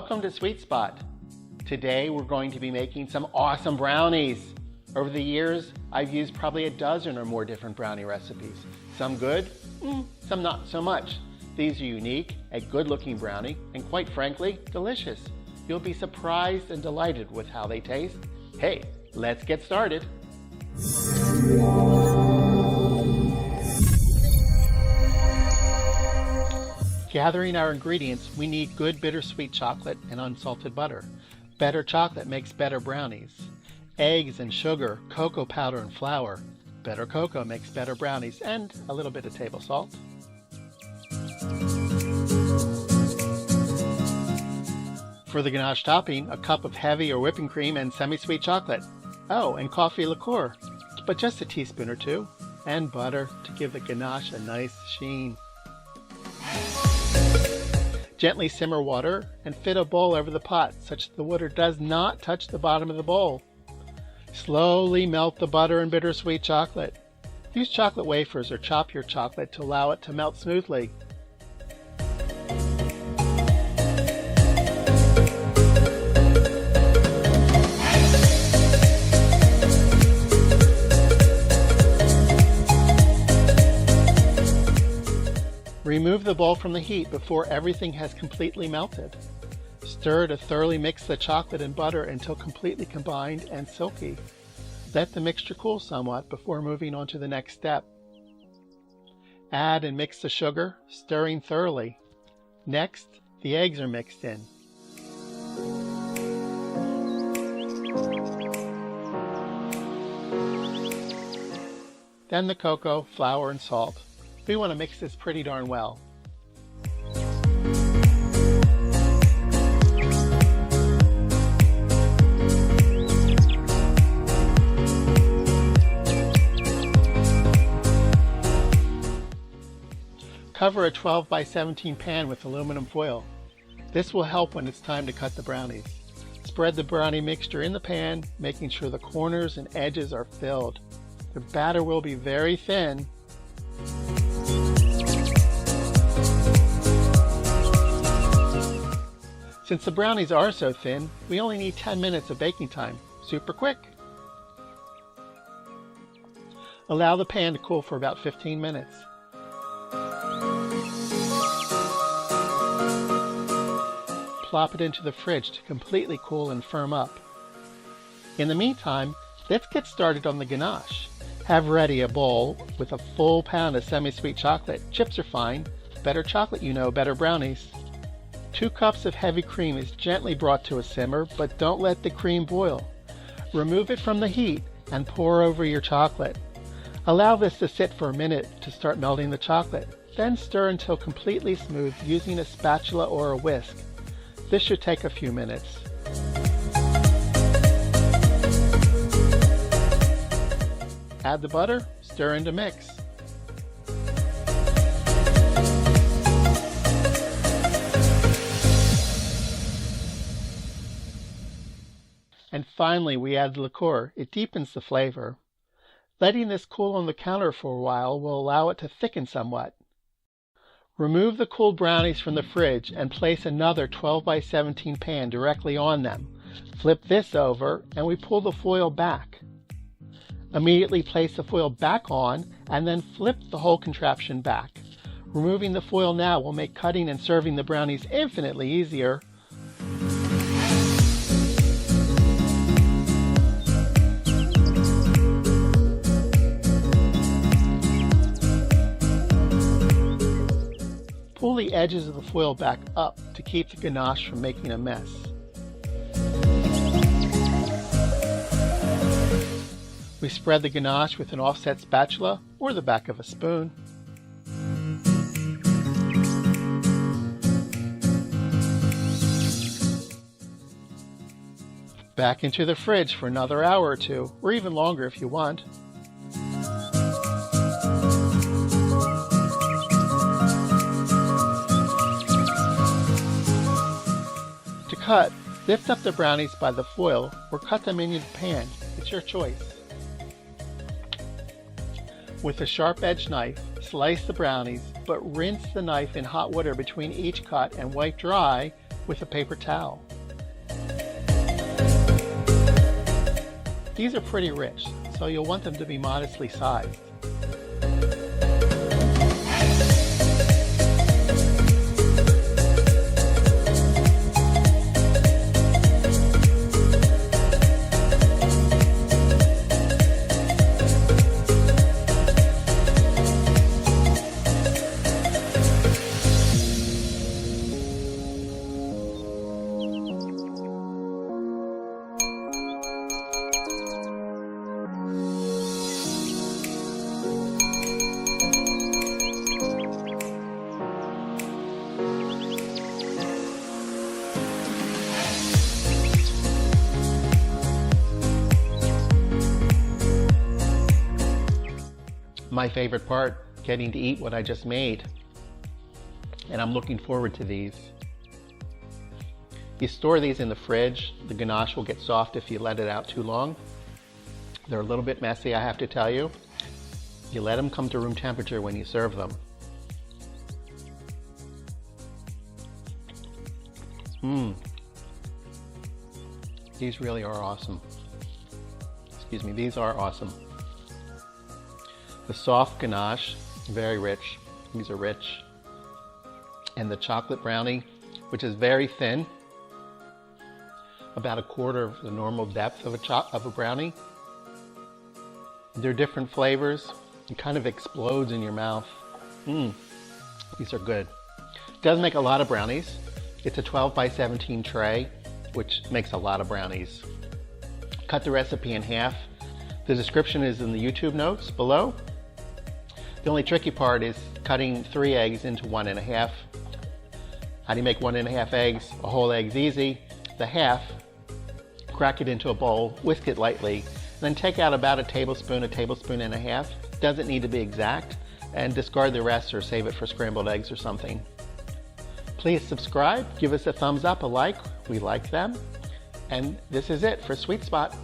Welcome to Sweet Spot. Today we're going to be making some awesome brownies. Over the years, I've used probably a dozen or more different brownie recipes. Some good, some not so much. These are unique, a good-looking brownie, and quite frankly, delicious. You'll be surprised and delighted with how they taste. Hey, let's get started. Gathering our ingredients, we need good bittersweet chocolate and unsalted butter. Better chocolate makes better brownies. Eggs and sugar, cocoa powder and flour. Better cocoa makes better brownies, and a little bit of table salt. For the ganache topping, a cup of heavy or whipping cream and semi-sweet chocolate. Oh, and coffee liqueur, but just a teaspoon or two. And butter to give the ganache a nice sheen. Gently simmer water and fit a bowl over the pot such that the water does not touch the bottom of the bowl. Slowly melt the butter and bittersweet chocolate. Use chocolate wafers or chop your chocolate to allow it to melt smoothly. Remove the bowl from the heat before everything has completely melted. Stir to thoroughly mix the chocolate and butter until completely combined and silky. Let the mixture cool somewhat before moving on to the next step. Add and mix the sugar, stirring thoroughly. Next, the eggs are mixed in. Then the cocoa, flour, and salt. We want to mix this pretty darn well. Cover a 12 by 17 pan with aluminum foil. This will help when it's time to cut the brownies. Spread the brownie mixture in the pan, making sure the corners and edges are filled. The batter will be very thin. Since the brownies are so thin, we only need 10 minutes of baking time. Super quick. Allow the pan to cool for about 15 minutes. Plop it into the fridge to completely cool and firm up. In the meantime, let's get started on the ganache. Have ready a bowl with a full pound of semi-sweet chocolate. Chips are fine. Better chocolate, you know, better brownies. 2 cups of heavy cream is gently brought to a simmer, but don't let the cream boil. Remove it from the heat and pour over your chocolate. Allow this to sit for a minute to start melting the chocolate. Then stir until completely smooth using a spatula or a whisk. This should take a few minutes. Add the butter, stir and mix. And finally, we add the liqueur. It deepens the flavor. Letting this cool on the counter for a while will allow it to thicken somewhat. Remove the cooled brownies from the fridge and place another 12 by 17 pan directly on them. Flip this over and we pull the foil back. Immediately place the foil back on and then flip the whole contraption back. Removing the foil now will make cutting and serving the brownies infinitely easier. Pull the edges of the foil back up to keep the ganache from making a mess. We spread the ganache with an offset spatula or the back of a spoon. Back into the fridge for another hour or two, or even longer if you want. To cut, lift up the brownies by the foil or cut them into the pan. It's your choice. With a sharp-edged knife, slice the brownies, but rinse the knife in hot water between each cut and wipe dry with a paper towel. These are pretty rich, so you'll want them to be modestly sized. My favorite part, getting to eat what I just made. And I'm looking forward to these. You store these in the fridge. The ganache will get soft if you let it out too long. They're a little bit messy, I have to tell you. You let them come to room temperature when you serve them. These really are awesome. Excuse me, these are awesome. The soft ganache, very rich. These are rich. And the chocolate brownie, which is very thin, about a quarter of the normal depth of a brownie. They're different flavors. It kind of explodes in your mouth. These are good. It does make a lot of brownies. It's a 12 by 17 tray, which makes a lot of brownies. Cut the recipe in half. The description is in the YouTube notes below. The only tricky part is cutting 3 eggs into 1.5. How do you make 1.5 eggs? A whole egg's easy. The half, crack it into a bowl, whisk it lightly, and then take out about a tablespoon and a half. Doesn't need to be exact, and discard the rest or save it for scrambled eggs or something. Please subscribe, give us a thumbs up, a like. We like them. And this is it for Sweet Spot.